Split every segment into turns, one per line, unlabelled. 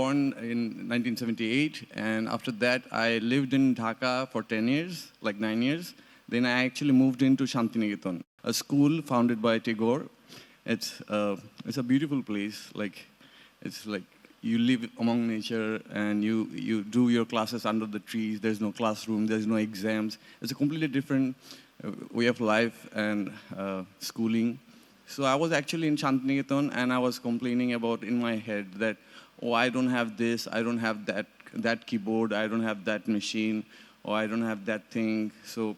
born in 1978, and after that, I lived in Dhaka for 10 years, like 9 years. Then I actually moved into Shantiniketan, a school founded by Tagore. It's a beautiful place. It's like you live among nature, and you do your classes under the trees. There's no classroom. There's no exams. It's a completely different way of life and schooling. So I was actually in Shantiniketan, and I was complaining about in my head that, oh, I don't have this, I don't have that keyboard, I don't have that machine, or I don't have that thing. So,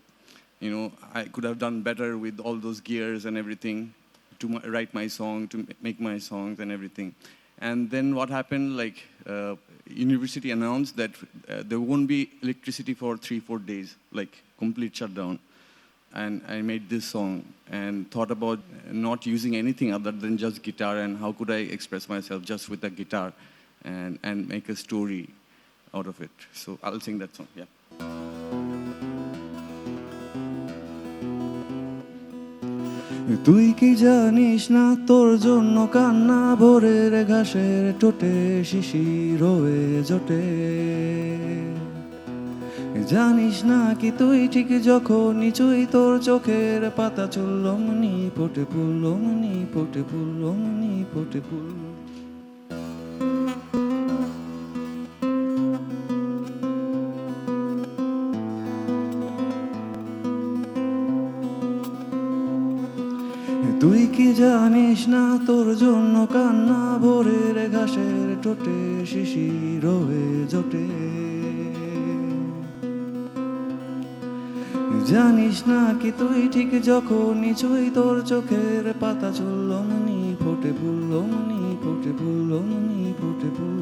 I could have done better with all those gears and everything to write my song, to make my songs and everything. And then what happened, university announced that there won't be electricity for 3-4 days, like complete shutdown. And I made this song and thought about not using anything other than just guitar, and how could I express myself just with a guitar and make a story out of it. So I'll sing that song, yeah. তুই কি জানিস না তোর জন্য কান্না ভোরের ঘাসের টোটে শিশির হয়ে জোটে জানিস না কি তুই ঠিক যখন নিচুই তোর চোখের পাতা চুল্লমনি ফোটে ফুল্লমনি ফোটে ফুল্লমনি ফোটে ফুল তুই কি জানিস না তোর জন্য কান্না ভোরের ঘাসের টোটে শিশির হয়ে জোটে জানিস না কি তুই ঠিক যখন নিচুই তোর চোখের পাতা চুল্লমনি ফোটে ফুল্লমনি ফোটে ফুল্লমনি ফোটে ফুল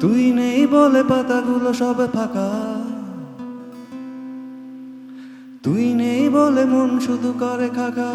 তুই নেই বলে পাতাগুলো সব ফাঁকা তুই নেই বলে মন শুধু করে খাকা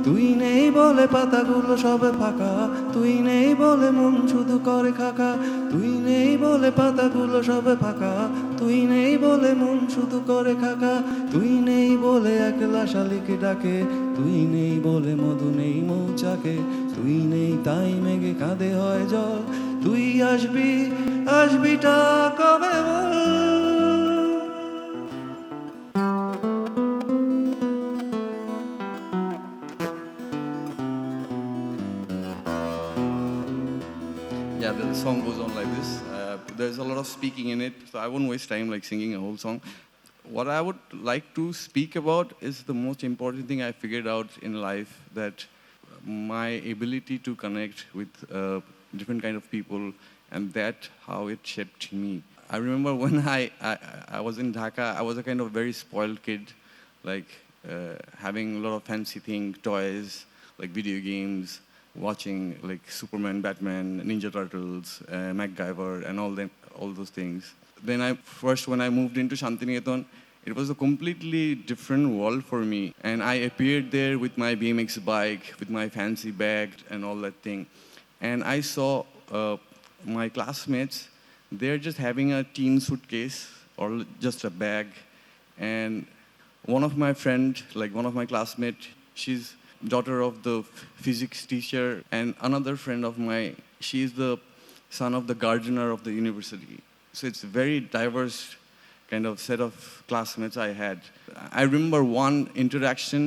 তুই নেই বলে পাতাগুলো সব ফাঁকা তুই নেই বলে মন শুধু করে খাকা তুই নেই বলে পাতাগুলো সব ফাঁকা তুই নেই বলে মন শুধু করে খাকা তুই নেই বলে একলা শালিকে ডাকে তুই নেই বলে মধু নেই মৌচাকে তুই নেই তাই মেঘে কাঁদে হয় জল তুই আসবি আসবিটা কবে বল Yeah, the song goes on like this. There's a lot of speaking in it, so I won't waste time singing a whole song. What I would like to speak about is the most important thing I figured out in life, that my ability to connect with different kind of people, and that how it shaped me. I remember when I was in Dhaka, I was a kind of very spoiled kid, having a lot of fancy things, toys, like video games, watching Superman, Batman, Ninja Turtles, MacGyver, and all those things. Then when I moved into Shantiniketan, it was a completely different world for me. And I appeared there with my BMX bike, with my fancy bag and all that thing. And I saw my classmates, they're just having a teen suitcase or just a bag. And one of my friend, one of my classmates, she's daughter of the physics teacher, and another friend of mine, she's the son of the gardener of the university. So it's a very diverse kind of set of classmates I had. I remember one interaction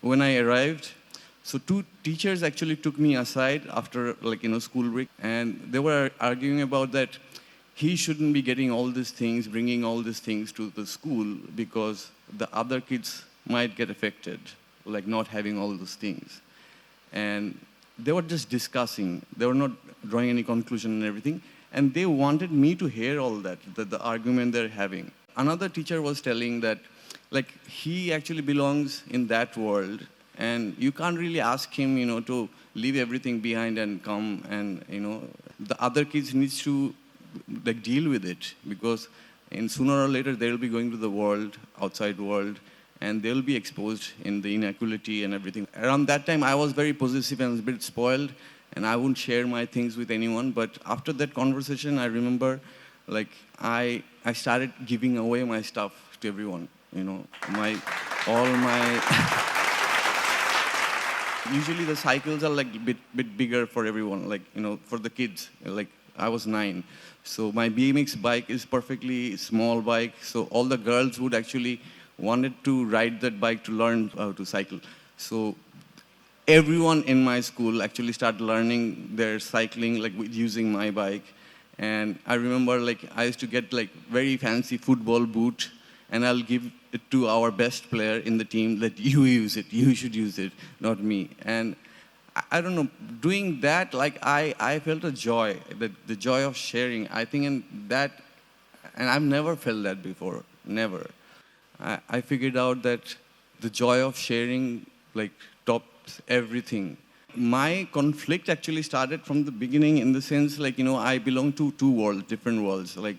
when I arrived. So 2 teachers actually took me aside after school break, and they were arguing about that he shouldn't be getting all these things, bringing all these things to the school, because the other kids might get affected, not having all those things. And they were just discussing. They were not drawing any conclusion and everything. And they wanted me to hear all that, the argument they're having. Another teacher was telling that, he actually belongs in that world, and you can't really ask him, to leave everything behind and come, and, the other kids needs to, deal with it, because sooner or later they'll be going to the world, outside world, and they'll be exposed in the inequality and everything. Around that time, I was very possessive and a bit spoiled, and I wouldn't share my things with anyone. But after that conversation, I remember, I started giving away my stuff to everyone. usually the cycles are like bit bigger for everyone, like, for the kids. Like, I was 9. So my BMX bike is perfectly small bike. So all the girls would actually wanted to ride that bike to learn how to cycle. So everyone in my school actually started learning their cycling, like with using my bike. And I remember, like, I used to get like very fancy football boot, and I'll give it to our best player in the team that you use it, you should use it, not me. And I don't know, doing that, like I felt a joy, the joy of sharing. I think in that, and I've never felt that before, never. I figured out that the joy of sharing, like, tops everything. My conflict actually started from the beginning, in the sense, like, I belong to two worlds, different worlds, like,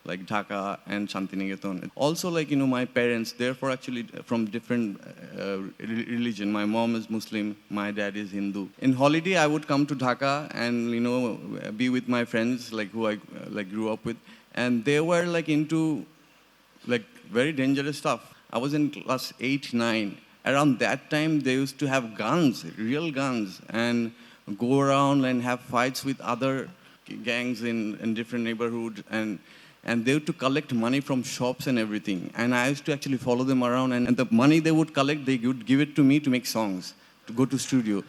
like Dhaka and Shantiniketan. Also, like, my parents, therefore actually from different religion. My mom is Muslim, my dad is Hindu. In holiday, I would come to Dhaka and, be with my friends, like, who I like grew up with. And they were like into like very dangerous stuff. I was in class 8, 9. Around that time, they used to have guns, real guns, and go around and have fights with other gangs in different neighborhoods. And they used to collect money from shops and everything. And I used to actually follow them around. And the money they would collect, they would give it to me to make songs, to go to studio.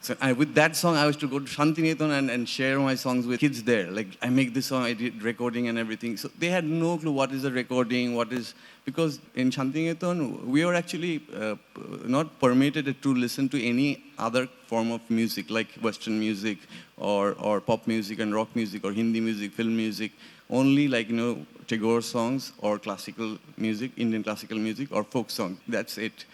So, with that song, I used to go to Shantiniketan and share my songs with kids there. Like, I make this song, I did recording and everything. So they had no clue what is a recording, because in Shantiniketan, we were actually not permitted to listen to any other form of music, like Western music or pop music and rock music or Hindi music, film music. Only, like, Tagore songs or classical music, Indian classical music or folk songs. That's it.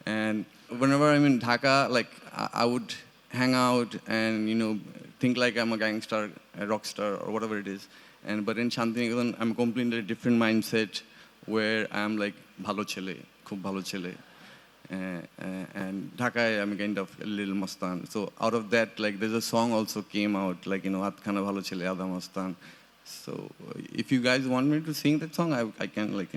And whenever I'm in Dhaka, like, I would hang out and, think like I'm a gangster, a rock star, or whatever it is. But in Shantiniketan, I'm completely different mindset, where I'm like, bhalo chele, khub bhalo chele. And Dhaka, I'm kind of a little mastan. So out of that, like, there's a song also came out, like, Ad khana bhalo chele, adha mastan. So if you guys want me to sing that song, I can, like,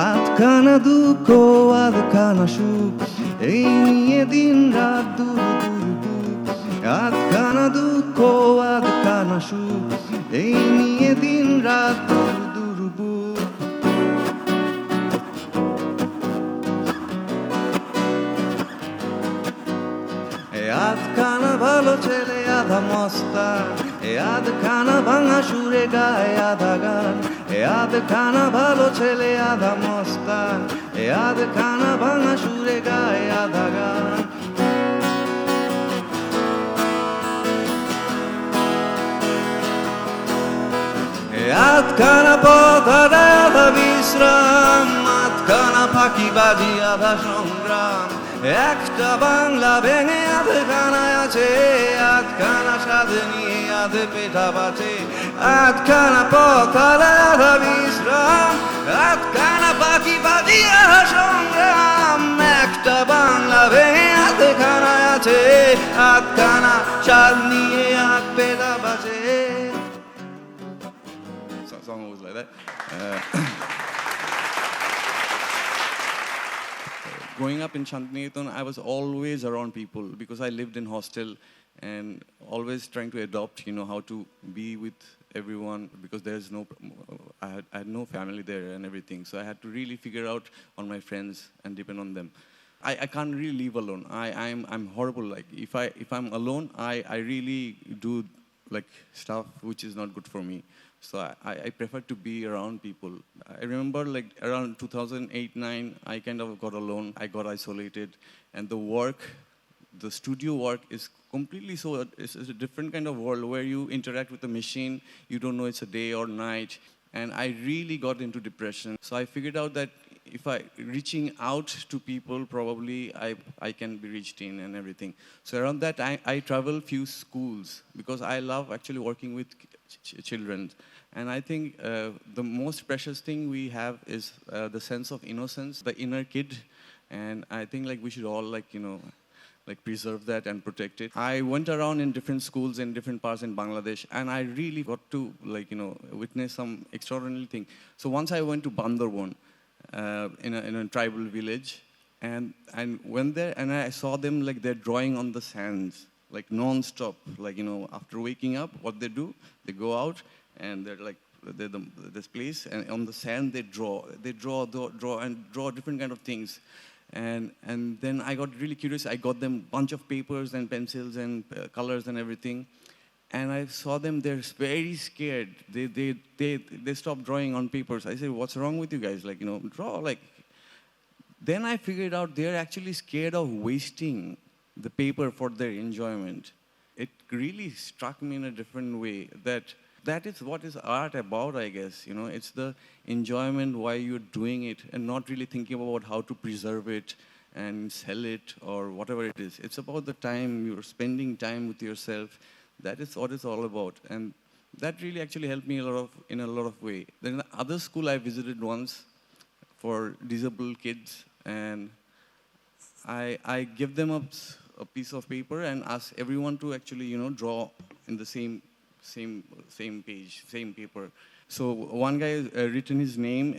আধখানা দুঃখ আধখানা সুখ এই নিয়ে দিন রাত দুরু দুরু বুক আধখানা দুঃখ আধখানা সুখ এই নিয়ে দিন রাত দুরু দুরু বুক আধখানা ভালো ছেলে আধা মস্তান আধখানা ভাঙা সুরে গায়ে আধা গান আধখানা ভালো ছেলে আধা মস্তান আধখানা ভাঙা সুরে গায়ে আধা গান আধখানা পথ আধা বিশ্রাম আধখানা ফাঁকিবাজি আধা সংগ্রাম একটা বাংলা ভেঙে আধখানায় আছে আধখানা স্বাদ নিয়ে আধে পেটা বাঁচে আধখানা পথ আধা বিশ্রাম আধখানা ফাঁকিবাজি আধা সংগ্রাম একটা বাংলা ভেঙে আধখানায় আছে আধখানা স্বাদ নিয়ে আধ পেটা বাঁচে
Song was like that. Growing up in Shantiniketan, I was always around people because I lived in hostel and always trying to adopt, how to be with everyone because I had no family there and everything. So I had to really figure out on my friends and depend on them. I can't really live alone. I'm horrible. Like, if I'm alone, I really do like stuff which is not good for me. So I prefer to be around people. I remember, like, around 2008-9, I kind of got alone. I got isolated. And the studio work is completely it's a different kind of world where you interact with the machine. You don't know it's a day or night. And I really got into depression. So I figured out that if reaching out to people, probably I can be reached in and everything. So around that, I travel few schools because I love actually working with children. And I think the most precious thing we have is the sense of innocence, the inner kid. And I think, like, we should all, like, like preserve that and protect it. I went around in different schools in different parts in Bangladesh, and I really got to witness some extraordinary thing. So once I went to Bandarban, in a tribal village, and went there, and I saw them like they're drawing on the sands, like non-stop. After waking up, what they do, they go out and they're like this place, and on the sand they draw different kind of things. And then I got really curious. I got them a bunch of papers and pencils and colors and everything. And I saw them, they're very scared. They stopped drawing on papers. I said, what's wrong with you guys? Draw. Then I figured out they're actually scared of wasting the paper for their enjoyment. It really struck me in a different way that is what is art about, I guess. It's the enjoyment while you're doing it and not really thinking about how to preserve it and sell it or whatever it is. It's about the time you're spending time with yourself. That is what it's all about. And that really actually helped me in a lot of way. Then the other school I visited once for disabled kids, and I give them a piece of paper and ask everyone to actually, draw in the same page, same paper. So one guy written his name,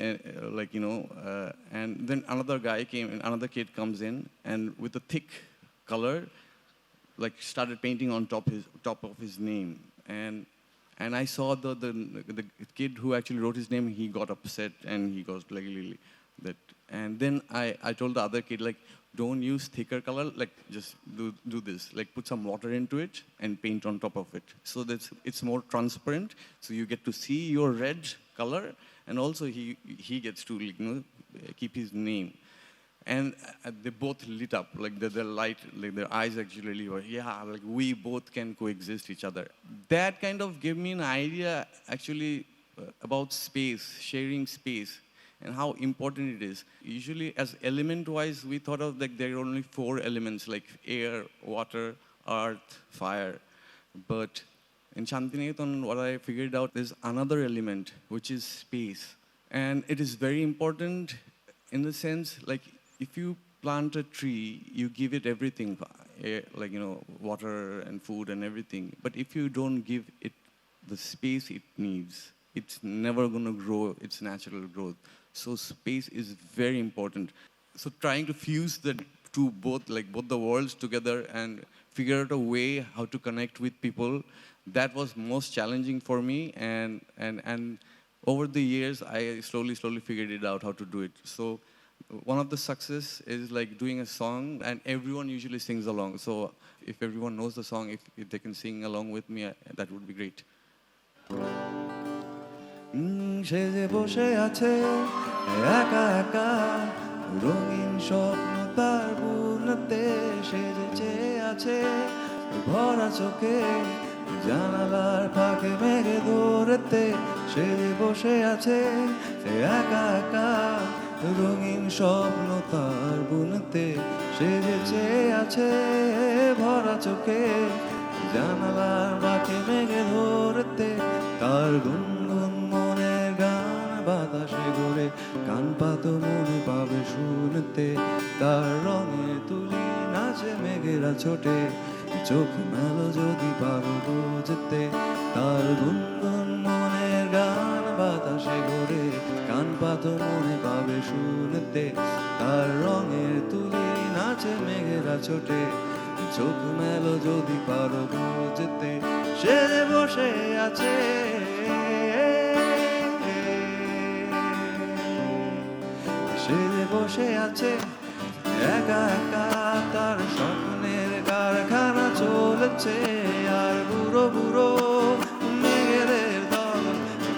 and then another guy came, and another kid comes in, and with a thick color, started painting on top of his name. And I saw the kid who actually wrote his name, he got upset, and he goes really that. And then I told the other kid, don't use thicker color, just do this, put some water into it and paint on top of it. So that it's more transparent, so you get to see your red color, and also he gets to keep his name. And they both lit up, their light, their eyes actually were, we both can coexist each other. That kind of gave me an idea actually about space, sharing space, and how important it is. Usually, as element-wise, we thought of there are only 4 elements, like air, water, earth, fire. But in Shantiniketan, what I figured out is another element, which is space. And it is very important in the sense, if you plant a tree, you give it everything, air, water and food and everything. But if you don't give it the space it needs, it's never going to grow its natural growth. So space is very important. So trying to fuse the two, both the worlds together and figure out a way how to connect with people, that was most challenging for me. And over the years, I slowly figured it out how to do it. So one of the success is doing a song, and everyone usually sings along. So if everyone knows the song, if they can sing along with me, that would be great.
সে যে বসে আছে একা একা রঙিন স্বপ্ন তার বুনতে, সে যে চেয়ে আছে ভরা চোখে জানালার ফাঁকে মেঘে ধরতে, সে যে বসে আছে একা একা রঙিন স্বপ্ন তার বুনতে, সে যে চেয়ে আছে ভরা চোখে জানালার ফাঁকে মেঘে ধরতে, তার গুনগুন মনের গান বাতাসে ঘুরে কান পাতো মনে পাবে শুনতে, তার রঙের তুলি নাচে মেঘেরা ছোটে চোখ মেলো যদি পারো বুঝতে, তার গুনগুন মনের গান বাতাসে ঘুরে কান পাতো মনে পাবে শুনতে, তার রঙের তুলি নাচে মেঘেরা ছোটে চোখ মেলো যদি পারো বুঝতে, সে যে বসে আছে সে যে বসে আছে একা একা, তার স্বপ্নের কারখানা চলেছে, আর বুড়ো বুড়ো মেঘের দল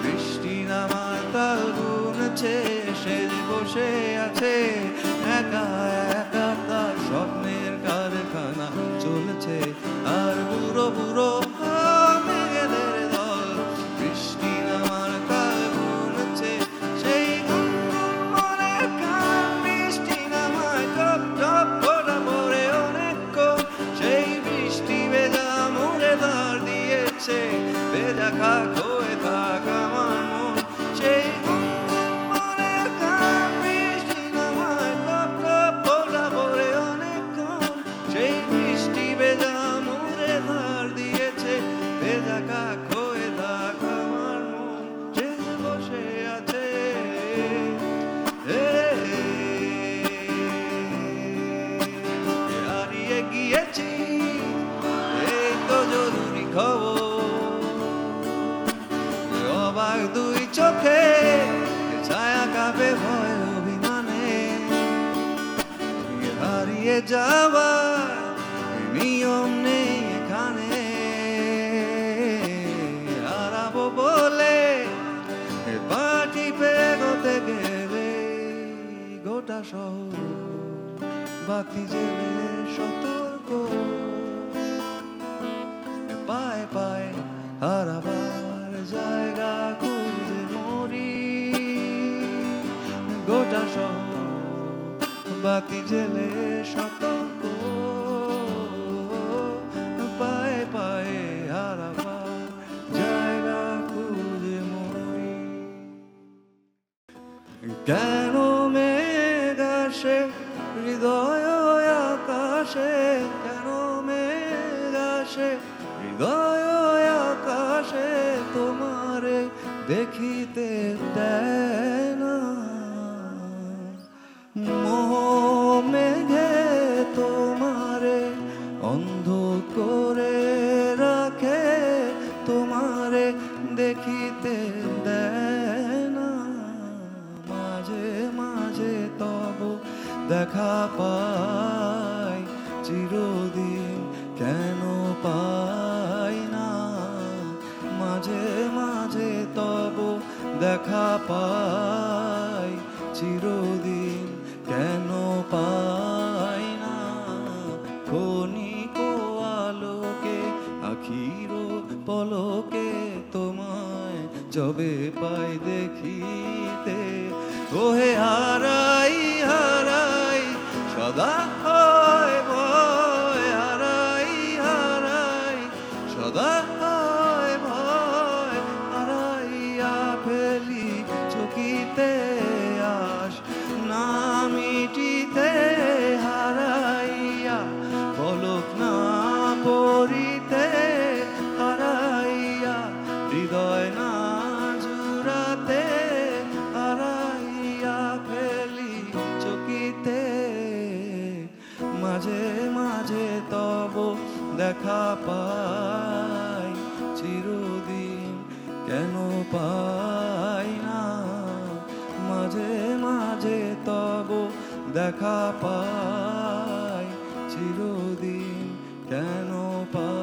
বৃষ্টি নামার তাল গুনছে, সে যে বসে আছে একা একা, তার স্বপ্নের কারখানা চলেছে, আর বুড়ো বুড়ো মেঘেদের দল বৃষ্টি নামার তাল গুনছে, সেই গুনগুন মনের গান বৃষ্টি নামায় টপ টপ ফোঁটা পড়ে অনেকক্ষণ, সেই বৃষ্টি ভেজা মোড়ে দাঁড় দিয়েছে হারিয়ে যাওয়ার নিয়ম নেই এখানে। হারাবো বলে পাটি পেগোতে গেলে গোটা শহর বাতি জেলে সতর্ক। পায়ে পায়ে হারাবার জায়গা খুঁজে মরি, গোটা শহর বাতি জেলে সতর্ক। পায়ে পায়ে হারাবার জায়গা খুঁজে মরি। কেন মেঘ আসে হৃদয় আকাশে, কেন মেঘ আসে হৃদয় আকাশে, তোমারে দেখিতে দেয় না। মোহ মেঘে তোমারে অন্ধ করে রাখে, তোমারে দেখিতে দেয় না। মাঝে মাঝে তব দেখা পাই, চিরদিন কেন পাই না। মাঝে মাঝে তব দেখা পাই, চিরদিন কেন পাই না। ক্ষণিক আলোকে আখির পলকে তোমায় যবে পাই দেখিতে, ওহে হারাই হারাই সদা হয় ভয়, হারাই হারাই সদা হয় ভয়। হারাইয়া ফেলি চকিতে আস না মিটিতে, হারাইয়া পলক না পড়িতে, হারাইয়া হৃদয় না জুড়াতে, হারাইয়া ফেলি চকিতে। মাঝে মাঝে তব দেখা পাই, চিরদিন কেন পাই না। মাঝে মাঝে তব দেখা পাই, চিরদিন কেন পাই।